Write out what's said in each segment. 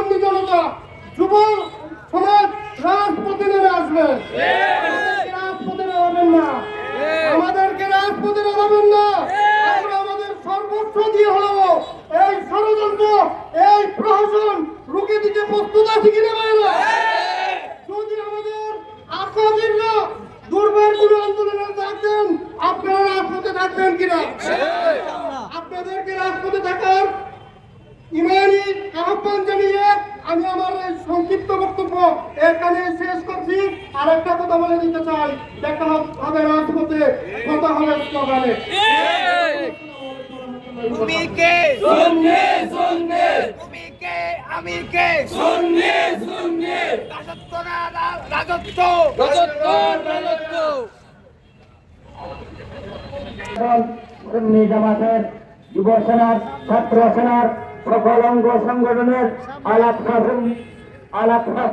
তরুণী জনতা, যুব সমাজ রাজপথে নেমে আসবে। রাজপথে নামাবেন না, আমাদেরকে রাজপথে নামাবেন না। আমরা আমাদের সর্বস্ব দিয়ে হলেও এই ষড়যন্ত্র, এই প্রহসন রুখে দিতে প্রস্তুত আছি কিনা ভাইরা? যদি আমাদের আসামিরা দুর্বার কোন আন্দোলনে থাকবেন, আপনারা রাজপথে থাকবেন কিনা? আপনাদেরকে রাজপথে থাকার ইমানি আহ্বান জানিয়ে আমি আমার এই সংক্ষিপ্ত বক্তব্য এখানে শেষ করছি। আর একটা কথা বলে দিতে চাই, দেখা হবে রাজপথে, কথা হবে স্লোগানে। তুমি কে সুন্নি সুন্নি, তুমি কে আমি কে সুন্নি সুন্নি, রাজত্ব না রাজত্ব, রাজত্ব রাজত্ব। সুন্নি জামাতের, যুব সেনার, ছাত্র সেনার সকল অঙ্গ সংগঠনের আলাপ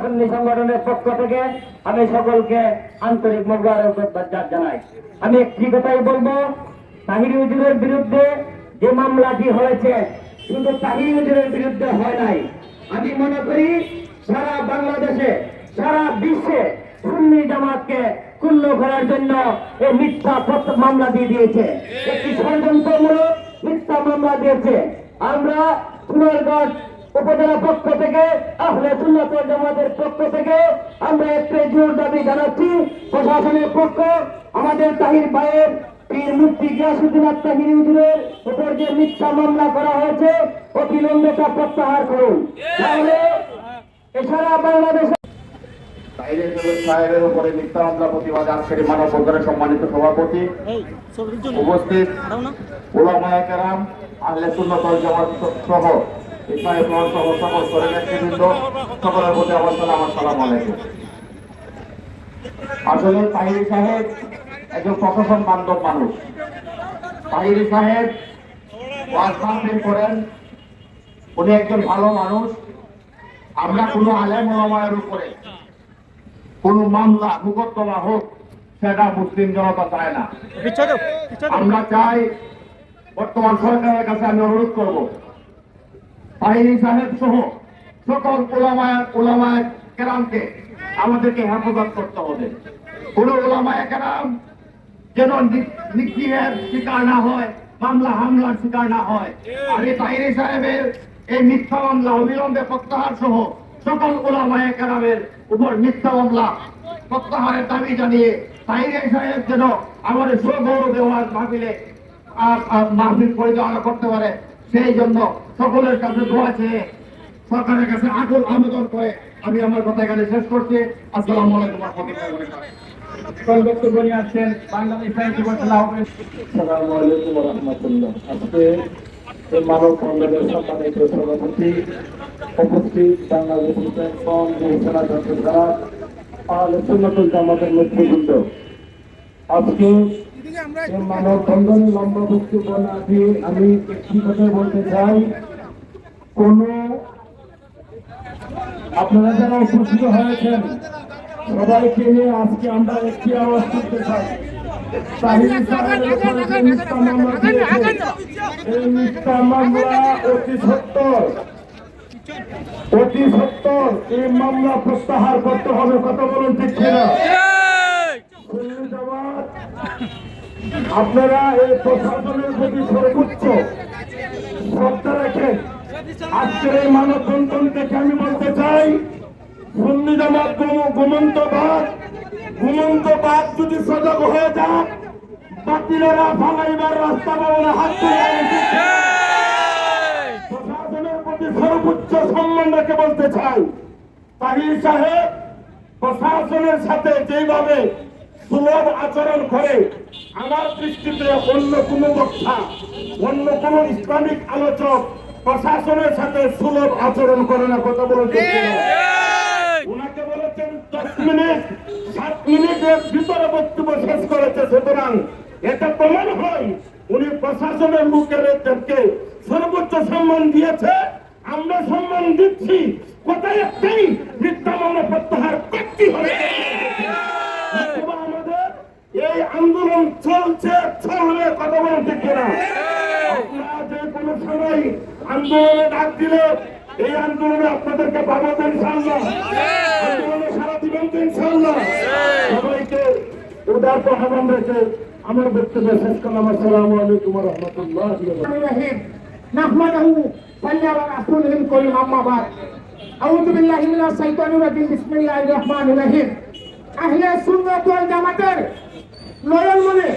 সুন্নি সংগঠনের পক্ষ থেকে আমি সকলকে আন্তরিক মোবারকবাদ জানাই। আমি একটি কথাই বলবো, তাহির হুজুরের বিরুদ্ধে যে মামলাটি হয়েছে শুধু তাহির হুজুরের বিরুদ্ধে হয় নাই। আমি মনে করি সারা বাংলাদেশে, সারা বিশ্বে সুন্নি জামাতকে ক্ষুণ্ণ করার জন্য এই মিথ্যা মামলা দিয়ে দিয়েছে, একটি ষড়যন্ত্রমূলক মিথ্যা মামলা দিয়েছে। আমরা সোনারগঞ্জ উপজেলা পক্ষ থেকে, আহলে সুন্নাত ওয়াল জামাতের পক্ষ থেকে আমরা একটি জোর দাবি জানাচ্ছি, প্রশাসনের পক্ষ আমাদের তাহির ভাইয়ের পীর মুফতি গিয়াসউদ্দিন তাহির হুজুরের উপর যে মিথ্যা মামলা করা হয়েছে অবিলম্বে তা প্রত্যাহার করুন, তাহলে এছাড়া বাংলাদেশে তাহির সাহেবের উপরে মিথ্যা মামলা প্রতিবাদে আজকের মানববন্ধনের সম্মানিত সভাপতি, উপস্থিত উলামায়ে কেরাম, আহলে সুন্নাত ওয়াল জামাত সহ ইসলামী ফ্রন্ট সহ সকল করে নেতৃবৃন্দ, সকলের প্রতি আমার সালাম আলাইকুম। আসলে তাহির সাহেব একজন প্রশাসন বান্ধব মানুষ। তাহির সাহেব ওয়াজ মাহফিল করেন, উনি একজন ভালো মানুষ। আমরা কোনো আলেম ওলামায়ের উপরে কোন মামলা মোকদ্দমা হোক, সেটা মুসলিম জনতা চায় না। আমরা চাই, বর্তমান সরকারের কাছে আমি অনুরোধ করব, তাহির সাহেব সহ সকল ওলামায়ে কেরামকে আমাদেরকে হেফাজত করতে হবে। কোন ওলামায়ে কেরাম যেন নিগ্রহের শিকার না হয়, মামলা হামলার শিকার না হয়। আর এই তাহির সাহেবের এই মিথ্যা মামলা অবিলম্বে প্রত্যাহার সহ সকল ওলামায়ে কেরামের উপর মিথ্যা মামলা প্রত্যাহারের দাবি জানিয়ে তাহির সাহেব যেন আমাদের সগৌরবে ওয়াজ মাহফিল পরিচালনা করতে পারে, সেই জন্য সকলের কাছে দোয়া চেয়ে সরকারের কাছে আকুল আবেদন করে আমি আমার কথা এখানে শেষ করছি। আসসালামু আলাইকুম ওয়া রাহমাতুল্লাহ। বক্তব্য নিয়ে আসছেন বাংলাদেশ আসসালামু আলাইকুম ওয়া রাহমাতুল্লাহ। আজকে এই মানব বন্ধনের সম্মানিত সভাপতি, উপস্থিত বাংলাদেশ আহলে সুন্নাত ওয়াল জামাতের নেতৃবৃন্দ, আজকে এই মানব বন্ধনের লম্বা বক্তব্য না দিয়ে আমি একটি কথা বলতে চাই। কোন আপনারা যারা উপস্থিত হয়েছেন সবাইকে নিয়ে আজকে আমরা একটি আওয়াজ করতে চাই। তাহির সাহেবের উপরে যে মিথ্যা মামলা দিয়েছে, এই মিথ্যা মামলা অতি সত্তর এই মামলা প্রত্যাহার করতে হবে। কথা বলুন ঠিক কিনা? সুন্নি জামাত আপনারা এই প্রশাসনের প্রতি সর্বোচ্চ শ্রদ্ধা রাখেন। আজকের এই মানববন্ধন থেকে আমি বলতে চাই, সুন্নি জামাত ঘুমন্তবাদ যদি সজাগ হয়ে যাক, বাতিলেরা ফালাইবার রাস্তা পাবে হাত প্রশাসনের প্রতি সর্বোচ্চ সম্মান রেখে বলতে চাই, তাহির সাহেব প্রশাসনের সাথে যেভাবে সুলভ আচরণ করে, আমার দৃষ্টিতে অন্য কোনো বক্তা, অন্য কোনো ইসলামিক আলোচক প্রশাসনের সাথে সুলভ আচরণ করে না। কথা বলতে উনাকে বলেছেন 10 মিনিট 7 মিনিটের ভিতরে বক্তব্য শেষ করেছে। সুতরাং এটা প্রমাণ হয় উনি প্রশাসনের লোকেদেরকে সর্বোচ্চ সম্মান দিয়েছে, আমরা সম্মান দিচ্ছি। কোথায় একটাই, মিথ্যা মামলা প্রত্যাহার করতে হবে। আমাদের এই আন্দোলন চলছে, চলবে। কথা বলতে কিনা? আপনারা যে কোনো সময় আন্দোলনে ডাক দিলে এই আন্দোলনে আপনাদেরকে পাবো তো ইনশাআল্লাহ, আন্দোলনে সারা দিবেন তো ইনশাআল্লাহ। সবাইকে উদারত আহ্বান রেখে আমার বক্তব্য শেষ করলাম। আসসালামু আলাইকুম ওয়া রাহমাতুল্লাহি ওয়া বারাকাতুহু। নাহমাদুহু সাল্লাল্লাহু আলা রাসূলিল কারীম, আম্মা বাদ। আউযু বিল্লাহি মিনাশ শাইতানির রাজিম, বিসমিল্লাহির রহমানির রহিম। আহলে সুন্নাত ওয়াল জামাতের নয়ন মনে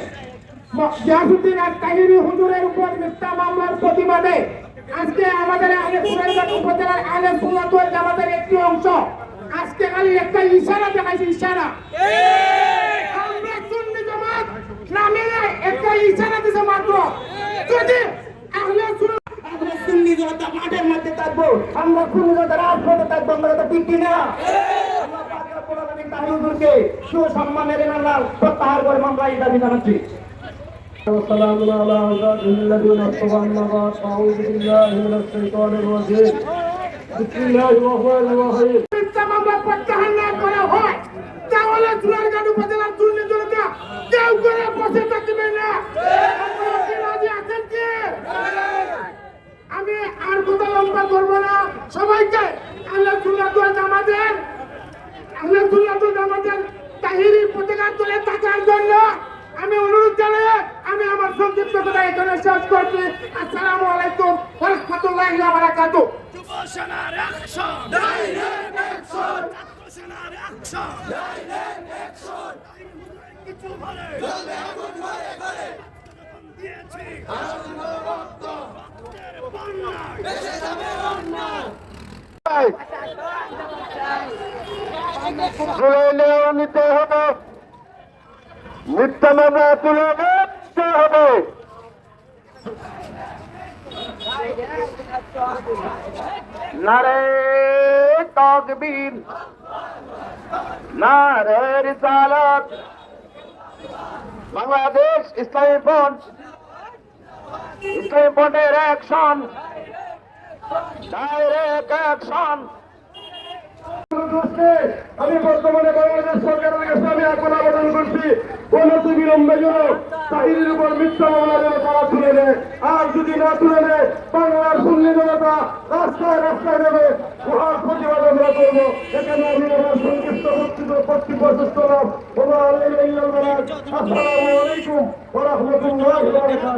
গিয়াসউদ্দিন আর তাহিরি হুজুরের উপর মিথ্যা মামলার প্রতিবাদে আজকে আমাদের আহলে সুন্নাত উপজেলার আহলে সুন্নাত ওয়াল জামাতের একটি অংশ আজকে খালি একটা ইশারা দেখাইছে, ইশারা। আমরা সুন্নি জামাত নামে একটা ইশারা দিছে মাত্র। যদি আহলে সুন্নাত আমরা সুন্নি জামাত মাঠের মধ্যে থাকবো, আমরা সুন্নি জামাত রাজপথে থাকবো, আমরা তো ঠিক কিনা? আল্লাহ পাক রব্বুল আলামিন তাহিরি হুজুরকে সুসম্মানের নাম প্রত্যাহার করে মামলা দাবি জানাচ্ছি। والسلام على عباده الذين اصطفى، أما بعد فأعوذ بالله من الشيطان الرجيم بسم الله الرحمن الرحيم। মামলা প্রত্যাহার না করা হয় তাহলে চুনারঘাট উপজেলার দুর্নীতি জনতা কেউ করে বসে থাকবে না। আপনারা কি রাজি আছেন কি? আমি আর কথা লম্বা করব না। সবাইকে আহলে সুন্নাত ওয়াল জামাতের তাহিরি পতাকা তুলে থাকার জন্য আমি অনুরোধ জানাই। আমি আমার সংক্ষিপ্ত কথা এখানে শেষ করছি। আসসালামু আলাইকুম ওয়া রাহমাতুল্লাহি ওয়া বারাকাতুহু। যুব সেনার অ্যাকশন, ডাইরেক্ট অ্যাকশন, ছাত্র সেনার অ্যাকশন, ডাইরেক্ট অ্যাকশন। কিছু বলে জলবে আগুন ঘরে ঘরে দিয়েছি আমরা রক্ত, রক্তের বন্যায় ভেসে যাবে অন্যায়। জুলাইলেও নিতে হবে, মিথ্যা মামলা তুলে নিতে হবে। নারে তাকবীর, নারে রিসালাত, বাংলাদেশ ইসলামী ফ্রন্ট, ইসলামী ফ্রন্টের অ্যাকশন, ডাইরেক্ট অ্যাকশন। আমি বর্তমানে বাংলাদেশ সরকারের কাছে আমি এখন আবেদন করছি, অনতি বিলম্বে যেন তাহিরের উপর মিথ্যা মামলা যেন তারা তুলে নেয়। আর যদি না তুলে নেয়, বাংলার সুন্নি জনতা রাস্তায় রাস্তায় নেবে, মহান প্রতিবাদ আমরা করবো। এখানে আমি আমার সংক্ষিপ্ত বক্তব্য শেষ করলাম। আসসালামু আলাইকুম ওয়া রাহমাতুল্লাহি ওয়া বারাকাতুহু।